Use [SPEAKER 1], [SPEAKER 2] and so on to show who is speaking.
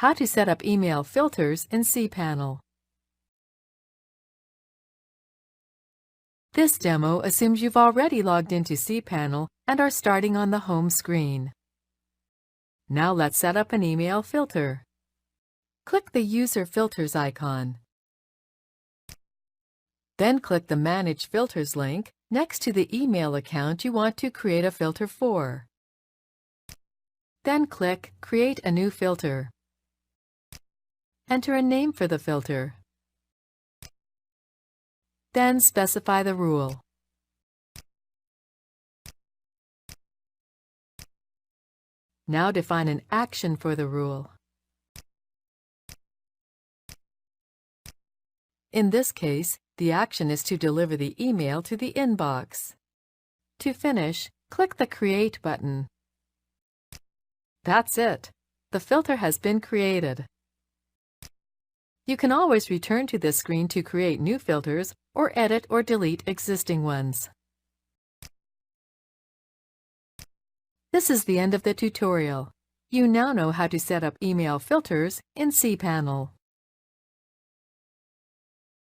[SPEAKER 1] How to set up email filters in cPanel. This demo assumes you've already logged into cPanel and are starting on the home screen. Now let's set up an email filter. Click the User Filters icon. Then click the Manage Filters link next to the email account you want to create a filter for. Then click Create a new filter. Enter a name for the filter. Then specify the rule. Now define an action for the rule. In this case, the action is to deliver the email to the inbox. To finish, click the Create button. That's it. The filter has been created. You can always return to this screen to create new filters or edit or delete existing ones. This is the end of the tutorial. You now know how to set up email filters in cPanel.